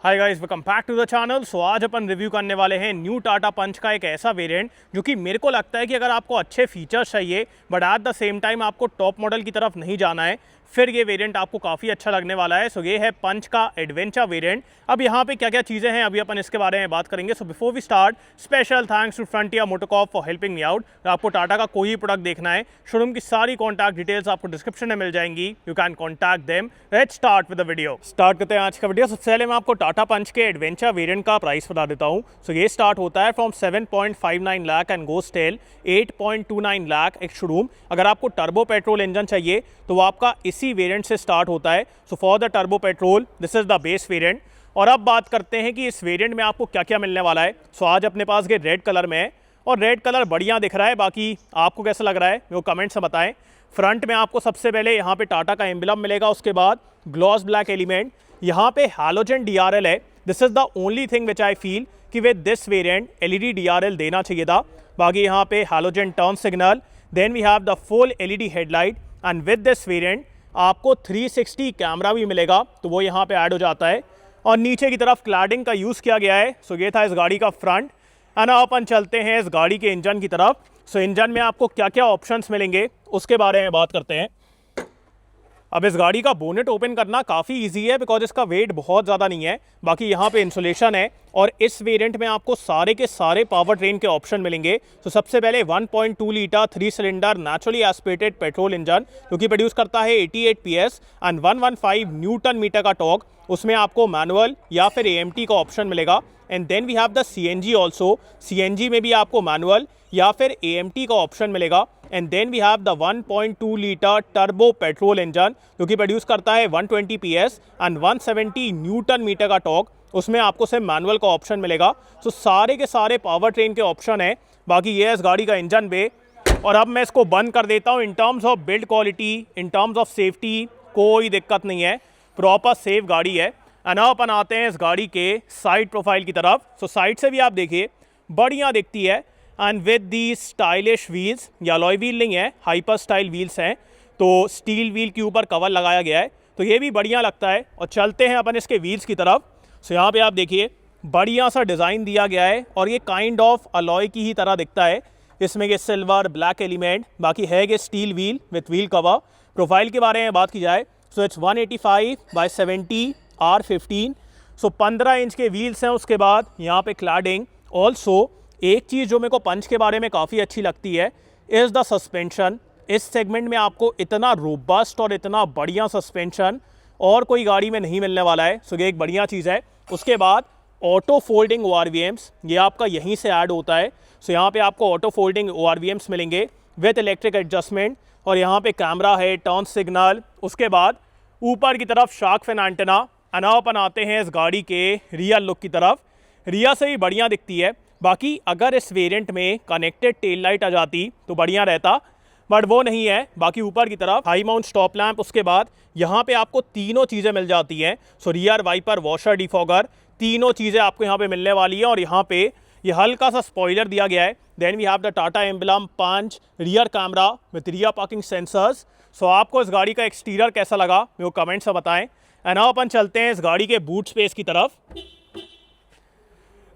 Hi guys, welcome back to the channel. So आज अपन review करने वाले हैं न्यू टाटा पंच का एक ऐसा वेरिएंट जो कि मेरे को लगता है कि अगर आपको अच्छे फीचर्स चाहिए but at the same time आपको टॉप मॉडल की तरफ नहीं जाना है, फिर ये वेरिएंट आपको काफ़ी अच्छा लगने वाला है। सो ये है पंच का एडवेंचर वेरिएंट। अब यहाँ पे क्या क्या चीज़ें हैं अभी अपन इसके बारे में बात करेंगे। So before we start, special thanks to Frontier MotoCorp for helping me out. आपको टाटा का कोई प्रोडक्ट देखना है, शोरूम की सारी कॉन्टैक्ट डिटेल्स आपको डिस्क्रिप्शन में मिल जाएंगी। You can contact them. Let's start with the video. Start करते हैं आज का वीडियो। सबसे पहले मैं आपको टाटा पंच के एडवेंचर वेरिएंट का प्राइस बता देता हूँ। सो ये स्टार्ट होता है from 7.59 lakh and goes till 8.29 lakh एक शोरूम। अगर आपको टर्बो पेट्रोल इंजन चाहिए तो वो आपका इसी वेरिएंट से स्टार्ट होता है। So for the turbo petrol this is the base variant. और अब बात करते हैं कि इस वेरिएंट में आपको क्या क्या मिलने वाला है। सो आज अपने पास ये रेड कलर में है और रेड कलर बढ़िया दिख रहा है। बाकी आपको कैसा लग रहा है वो कमेंट से बताएं। फ्रंट में आपको सबसे पहले यहाँ पे टाटा का एम्बलम मिलेगा, उसके बाद ग्लॉस ब्लैक एलिमेंट, यहाँ पे हैलोजन DRL है। This is the only thing which I feel कि with this variant LED DRL देना चाहिए था। बाकी यहाँ पे halogen turn signal, then we have the full LED headlight and with this variant आपको 360 कैमरा भी मिलेगा, तो वो यहाँ पे ऐड हो जाता है। और नीचे की तरफ क्लैडिंग का यूज़ किया गया है। सो ये था इस गाड़ी का फ्रंट। एंड अपन चलते हैं इस गाड़ी के इंजन की तरफ। सो इंजन में आपको क्या क्या ऑप्शंस मिलेंगे उसके बारे में बात करते हैं। अब इस गाड़ी का बोनेट ओपन करना काफ़ी इजी है बिकॉज इसका वेट बहुत ज़्यादा नहीं है। बाकी यहाँ पे इंसुलेशन है और इस वेरिएंट में आपको सारे के सारे पावर ट्रेन के ऑप्शन मिलेंगे। तो सबसे पहले 1.2 litre 3 cylinder naturally aspirated petrol engine जो कि प्रोड्यूस करता है 88 PS एंड 115 न्यूटन मीटर का टॉर्क। उसमें आपको मैनुअल या फिर AMT का ऑप्शन मिलेगा। And then we have the CNG also. CNG में भी आपको मैनुअल या फिर AMT का ऑप्शन मिलेगा। And then we have the 1.2 litre turbo petrol engine जो कि प्रोड्यूस करता है 120 PS एंड 170 न्यूटन मीटर का टॉर्क। उसमें आपको सिर्फ मैनुअल का ऑप्शन मिलेगा। सो सारे के सारे पावर ट्रेन के ऑप्शन है। बाकी ये है इस गाड़ी का इंजन बे। और अब मैं इसको बंद कर देता हूँ। इन terms of build quality, in terms of safety कोई दिक्कत नहीं है, प्रॉपर सेफ गाड़ी है। एंड अब अपन आते हैं इस गाड़ी के साइड प्रोफाइल की तरफ। सो साइड से भी आप देखिए बढ़िया दिखती है and with the stylish wheels, या अलॉय व्हील नहीं है, हाइपर स्टाइल व्हील्स हैं। तो स्टील व्हील के ऊपर कवर लगाया गया है, तो ये भी बढ़िया लगता है। और चलते हैं अपन इसके व्हील्स की तरफ। सो यहाँ पे आप देखिए बढ़िया सा डिज़ाइन दिया गया है और ये काइंड ऑफ अलॉय की ही तरह दिखता है। इसमें ये सिल्वर ब्लैक एलिमेंट, बाकी है ये steel wheel with wheel cover. Profile के बारे में बात की जाए so it's 185/70 R15। So 15 inch के व्हील्स हैं। उसके बाद यहाँ पे क्लैडिंग ऑल्सो। एक चीज़ जो मेरे को पंच के बारे में काफ़ी अच्छी लगती है इज़ द सस्पेंशन। इस सेगमेंट में आपको इतना रोबस्ट और इतना बढ़िया सस्पेंशन और कोई गाड़ी में नहीं मिलने वाला है। सो ये एक बढ़िया चीज़ है। उसके बाद ऑटो फोल्डिंग ORVMs, ये आपका यहीं से ऐड होता है। सो यहाँ पे आपको ऑटो फोल्डिंग ORVMs मिलेंगे विथ इलेक्ट्रिक एडजस्टमेंट। और यहाँ पे कैमरा है, टर्न सिग्नल। उसके बाद ऊपर की तरफ शार्क फिन एंटेना। अपन आते हैं इस गाड़ी के रियर लुक की तरफ। रियर से भी बढ़िया दिखती है। बाकी अगर इस वेरिएंट में कनेक्टेड टेल लाइट आ जाती तो बढ़िया रहता, बट वो नहीं है। बाकी ऊपर की तरफ हाई माउंट स्टॉप लैंप। उसके बाद यहाँ पे आपको तीनों चीज़ें मिल जाती हैं। सो रियर वाइपर, वॉशर, डिफॉगर, तीनों चीज़ें आपको यहाँ पे मिलने वाली हैं। और यहाँ पे ये हल्का सा स्पॉइलर दिया गया है। Then we have the Tata emblem Punch, rear camera with rear parking sensors. So आपको इस गाड़ी का एक्सटीरियर कैसा लगा मेरे को कमेंट से बताएं। एंड अब अपन चलते हैं इस गाड़ी के बूट स्पेस की तरफ।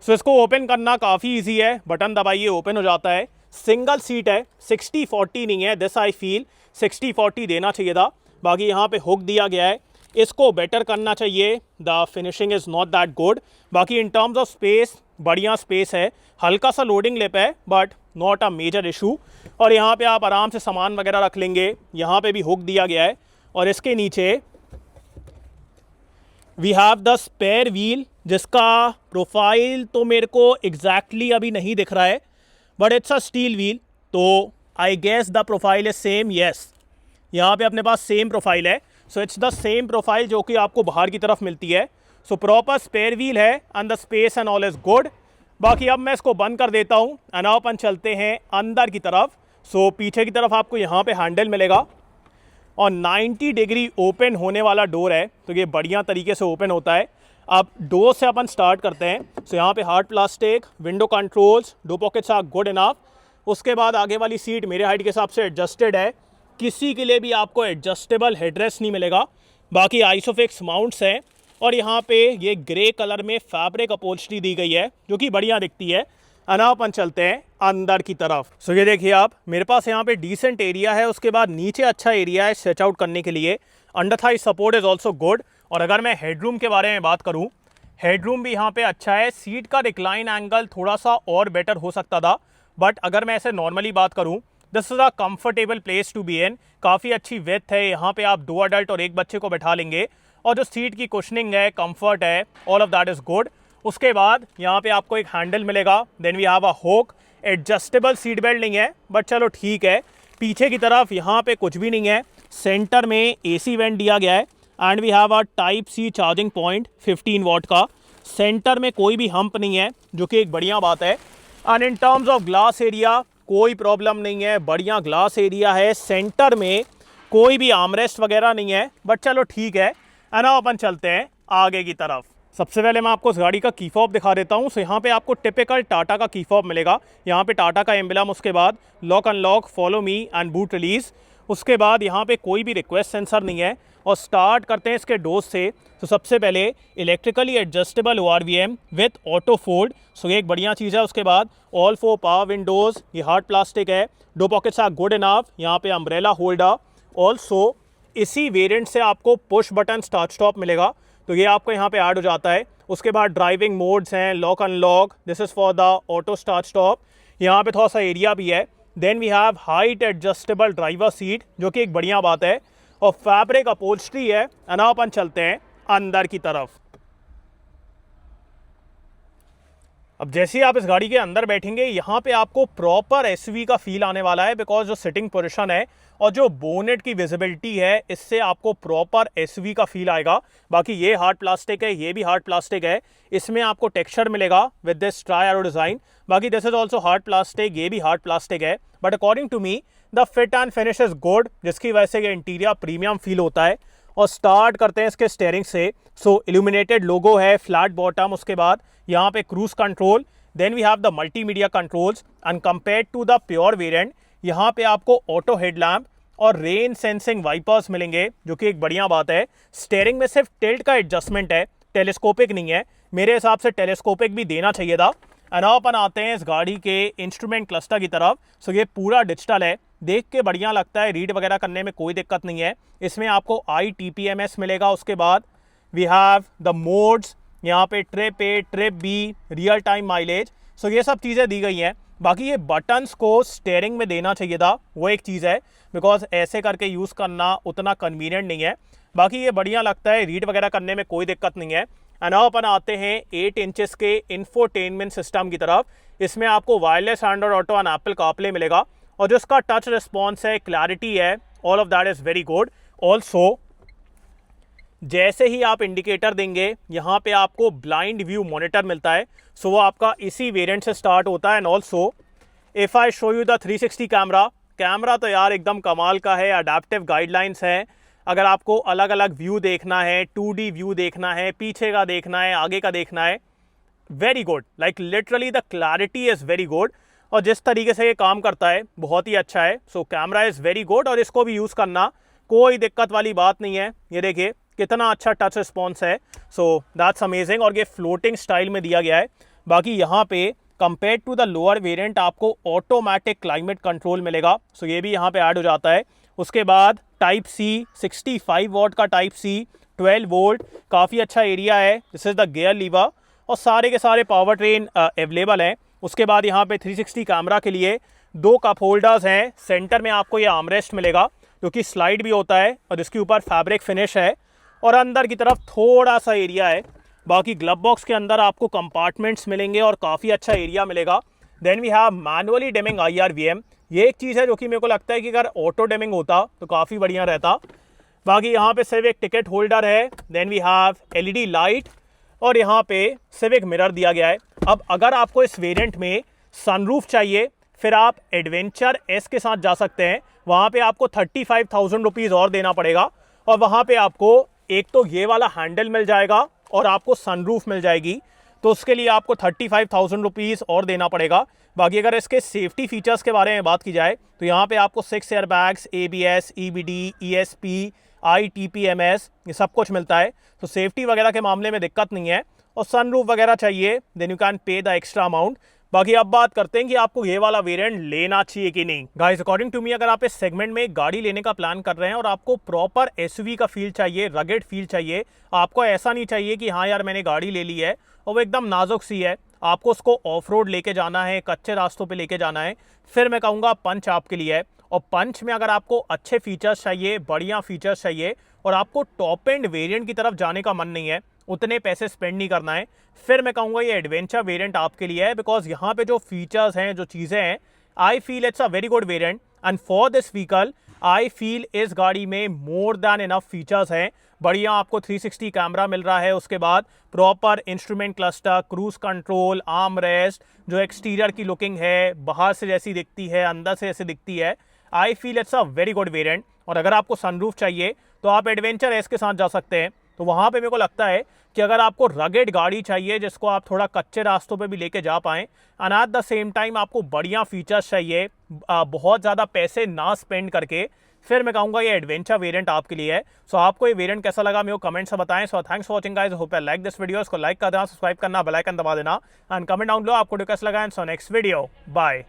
सो इसको ओपन करना काफ़ी इजी है, बटन दबाइए ओपन हो जाता है। सिंगल सीट है, 60-40 नहीं है। दिस आई फील 60-40 देना चाहिए था। बाकी यहाँ पे हुक दिया गया है, इसको बेटर करना चाहिए। The finishing is not that good. बाकी इन टर्म्स ऑफ स्पेस बढ़िया स्पेस है। हल्का सा लोडिंग लिप है but not a major issue. और यहाँ पे आप आराम से सामान वगैरह रख लेंगे। यहाँ पे भी हुक दिया गया है। और इसके नीचे we have the spare wheel जिसका प्रोफाइल तो मेरे को एग्जैक्टली अभी नहीं दिख रहा है, but it's a steel wheel. तो I guess the profile is same. Yes, यहाँ पे अपने पास सेम प्रोफाइल है। So it's the same profile जो कि आपको बाहर की तरफ मिलती है। सो प्रॉपर स्पेयर व्हील है and the space and all is good. बाकी अब मैं इसको बंद कर देता हूँ एंड अपन चलते हैं अंदर की तरफ। सो पीछे की तरफ आपको यहाँ पे हैंडल मिलेगा और 90 डिग्री ओपन होने वाला डोर है, तो ये बढ़िया तरीके से ओपन होता है। अब डोर से अपन स्टार्ट करते हैं। सो यहाँ पे hard plastic, window controls, door pockets are good enough. उसके बाद आगे वाली सीट मेरे हाइट के हिसाब से एडजस्टेड है। किसी के लिए भी आपको एडजस्टेबल हेडरेस्ट नहीं मिलेगा। बाकी आइसोफिक्स माउंट्स हैं और यहाँ पे ये ग्रे कलर में फैब्रिक अपहोल्स्ट्री दी गई है जो कि बढ़िया दिखती है। अपन चलते हैं अंदर की तरफ। सो ये देखिए आप, मेरे पास यहाँ पे डिसेंट एरिया है, उसके बाद नीचे अच्छा एरिया है स्ट्रेच आउट करने के लिए। Under Thai support is also good. और अगर मैं हेडरूम के बारे में बात करूँ, हेडरूम भी यहाँ पे अच्छा है। सीट का रिक्लाइन एंगल थोड़ा सा और बेटर हो सकता था, बट अगर मैं ऐसे नॉर्मली बात करूँ, this is a comfortable place to be in. काफ़ी अच्छी विड्थ है, यहाँ पे आप 2 अडल्ट और 1 बच्चे को बैठा लेंगे। और जो सीट की कुशनिंग है, कंफर्ट है, all of that is good. उसके बाद यहाँ पे आपको एक हैंडल मिलेगा। Then we have a hook. Adjustable seat belt नहीं है, बट चलो ठीक है। पीछे की तरफ यहाँ पे कुछ भी नहीं है। सेंटर में AC वेंट दिया गया है and we have a type C charging point 15 watt का। सेंटर में कोई भी हम्प नहीं है, जो कि एक बढ़िया बात है। And in terms of glass area कोई प्रॉब्लम नहीं है, बढ़िया ग्लास एरिया है। सेंटर में कोई भी आर्मरेस्ट वगैरह नहीं है, बट चलो ठीक है। ना अपन चलते हैं आगे की तरफ। सबसे पहले मैं आपको इस गाड़ी का की फॉब दिखा देता हूँ। सो यहाँ पे आपको टिपिकल टाटा का की फॉब मिलेगा। यहाँ पे टाटा का एम्बलम, उसके बाद lock unlock, follow me and boot release. उसके बाद यहाँ पे कोई भी रिक्वेस्ट सेंसर नहीं है। और स्टार्ट करते हैं इसके डोज से। तो सबसे पहले electrically adjustable ORVM with auto fold. So ये एक बढ़िया चीज़ है। उसके बाद ऑल 4 पावर विंडोज़, ये हार्ड प्लास्टिक है। 2 पॉकेट्स आर गुड इनफ। यहाँ पे अम्ब्रेला होल्डर। ऑल्सो इसी वेरिएंट से आपको पुश बटन स्टार्ट स्टॉप मिलेगा, तो ये आपको यहाँ पे ऐड हो जाता है। उसके बाद ड्राइविंग मोड्स हैं, lock unlock, this is for the auto start stop. यहाँ पे थोड़ा सा एरिया भी है। Then we have height adjustable driver seat, जो कि एक बढ़िया बात है। और फैब्रिक अपहोल्स्ट्री है। अपन चलते हैं अंदर की तरफ। अब जैसे ही आप इस गाड़ी के अंदर बैठेंगे, यहाँ पे आपको प्रॉपर SUV का फील आने वाला है, बिकॉज जो सिटिंग पोजीशन है और जो बोनेट की विजिबिलिटी है, इससे आपको प्रॉपर SUV का फील आएगा। बाकी ये हार्ड प्लास्टिक है, ये भी हार्ड प्लास्टिक है। इसमें आपको टेक्सचर मिलेगा with this tri arrow design. बाकी this is also hard plastic, ये भी हार्ड प्लास्टिक है। But according to me the fit and finish is good, जिसकी वजह से ये इंटीरियर प्रीमियम फील होता है। और स्टार्ट करते हैं इसके स्टीयरिंग से। सो इल्यूमिनेटेड लोगो है, फ्लैट बॉटम। उसके बाद यहाँ पे cruise control. Then we have the multimedia controls. And compared to the pure variant, यहाँ पे आपको ऑटो हेडलैम्प और रेन सेंसिंग वाइपर्स मिलेंगे, जो कि एक बढ़िया बात है। स्टीयरिंग में सिर्फ टिल्ट का एडजस्टमेंट है, टेलीस्कोपिक नहीं है। मेरे हिसाब से टेलीस्कोपिक भी देना चाहिए था। अपन आते हैं इस गाड़ी के इंस्ट्रूमेंट क्लस्टर की तरफ। सो ये पूरा डिजिटल है, देख के बढ़िया लगता है, रीड वगैरह करने में कोई दिक्कत नहीं है। इसमें आपको ITPMS मिलेगा। उसके बाद वी हैव द मोड्स, यहाँ पे trip A, trip B, real time mileage. So ये सब चीज़ें दी गई हैं। बाकी ये बटन्स को स्टीयरिंग में देना चाहिए था, वो एक चीज़ है, बिकॉज ऐसे करके यूज़ करना उतना कन्वीनियंट नहीं है। बाकी ये बढ़िया लगता है, रीड वगैरह करने में कोई दिक्कत नहीं है। अपन आते हैं 8 इंचेस के इंफोटेनमेंट सिस्टम की तरफ। इसमें आपको wireless Android auto and Apple CarPlay मिलेगा। और जो इसका टच रिस्पॉन्स है, क्लैरिटी है, all of that is very good. Also जैसे ही आप इंडिकेटर देंगे, यहाँ पे आपको ब्लाइंड व्यू मॉनिटर मिलता है। सो वो आपका इसी वेरिएंट से स्टार्ट होता है। And also if I show you the 360 camera तो यार एकदम कमाल का है। अडेप्टिव गाइडलाइंस हैं। अगर आपको अलग अलग व्यू देखना है, 2D व्यू देखना है, पीछे का देखना है, आगे का देखना है, very good. Like literally the clarity is very good. और जिस तरीके से ये काम करता है, बहुत ही अच्छा है। So camera is very good, और इसको भी यूज़ करना कोई दिक्कत वाली बात नहीं है। ये देखिए कितना अच्छा टच रिस्पॉन्स है। So that's amazing. और ये फ्लोटिंग स्टाइल में दिया गया है। बाकी यहाँ पे compare to the lower variant आपको ऑटोमेटिक क्लाइमेट कंट्रोल मिलेगा। सो ये भी यहाँ पे ऐड हो जाता है। उसके बाद टाइप C, 65 वॉट का टाइप C, 12 वोल्ट, काफ़ी अच्छा एरिया है। This is the gear lever. और सारे के सारे पावर ट्रेन अवेलेबल हैं। उसके बाद यहाँ पे 360 कैमरा के लिए 2 कप होल्डर्स हैं। सेंटर में आपको ये आर्मरेस्ट मिलेगा, जो कि स्लाइड भी होता है और जिसके ऊपर फैब्रिक फिनिश है। और अंदर की तरफ थोड़ा सा एरिया है। बाकी ग्लव बॉक्स के अंदर आपको कंपार्टमेंट्स मिलेंगे और काफ़ी अच्छा एरिया मिलेगा। Then we have manually dimming IRVM। ये एक चीज़ है जो कि मेरे को लगता है कि अगर ऑटो डिमिंग होता तो काफ़ी बढ़िया रहता। बाकी यहाँ पे सिर्फ एक टिकट होल्डर है। Then we have LED light, और यहाँ पे सिर्फ एक मिरर दिया गया है। अब अगर आपको इस वेरिएंट में सनरूफ चाहिए, फिर आप एडवेंचर S के साथ जा सकते हैं। वहाँ पे आपको 35,000 रुपीज़ और देना पड़ेगा। और वहाँ पे आपको एक तो ये वाला हैंडल मिल जाएगा और आपको सनरूफ मिल जाएगी, तो उसके लिए आपको 35,000 रुपीज़ और देना पड़ेगा। बाकी अगर इसके सेफ्टी फीचर्स के बारे में बात की जाए, तो यहाँ पे आपको 6 airbags, ABS, EBD, ESP, ITPMS, ये सब कुछ मिलता है। तो सेफ्टी वगैरह के मामले में दिक्कत नहीं है। और सनरूफ वगैरह चाहिए then you can pay the extra amount. बाकी अब बात करते हैं कि आपको ये वाला वेरिएंट लेना चाहिए कि नहीं। गाइस अकॉर्डिंग टू मी, अगर आप इस सेगमेंट में गाड़ी लेने का प्लान कर रहे हैं और आपको प्रॉपर एसयूवी का फील चाहिए, रगेड फील चाहिए, आपको ऐसा नहीं चाहिए कि हाँ यार मैंने गाड़ी ले ली है और वो एकदम नाजुक सी है, आपको उसको ऑफ रोड लेके जाना है, कच्चे रास्तों पे लेके जाना है, फिर मैं कहूँगा पंच आपके लिए है। और पंच में अगर आपको अच्छे फीचर्स चाहिए, बढ़िया फीचर्स चाहिए और आपको टॉप एंड वेरिएंट की तरफ जाने का मन नहीं है, उतने पैसे स्पेंड नहीं करना है, फिर मैं कहूँगा ये एडवेंचर वेरिएंट आपके लिए है। बिकॉज यहाँ पे जो फीचर्स हैं, जो चीज़ें हैं, I feel it's a very good variant and for this vehicle I feel इस गाड़ी में मोर देन इनफ फीचर्स हैं। बढ़िया आपको 360 कैमरा मिल रहा है, उसके बाद proper instrument cluster, cruise control, arm rest, जो एक्सटीरियर की लुकिंग है बाहर से जैसी दिखती है अंदर से जैसी दिखती है। I feel it's a very good variant. और अगर आपको सनरूफ चाहिए तो आप एडवेंचर एस के साथ जा सकते हैं। तो वहाँ पे मेरे को लगता है कि अगर आपको रगेड गाड़ी चाहिए जिसको आप थोड़ा कच्चे रास्तों पे भी लेके जा पाएँ and at the same time आपको बढ़िया फीचर्स चाहिए, बहुत ज़्यादा पैसे ना स्पेंड करके, फिर मैं कहूँगा ये एडवेंचर वेरिएंट आपके लिए है। सो आपको ये वेरिएंट कैसा लगा मेरे को कमेंट से बताएं। So thanks for watching guys, hope you like this video. इसको लाइक कर देना, सब्सक्राइब करना, बेल आइकन दबा देना एंड कमेंट डाउन लो आपको कैसा लगा। And so next video, bye.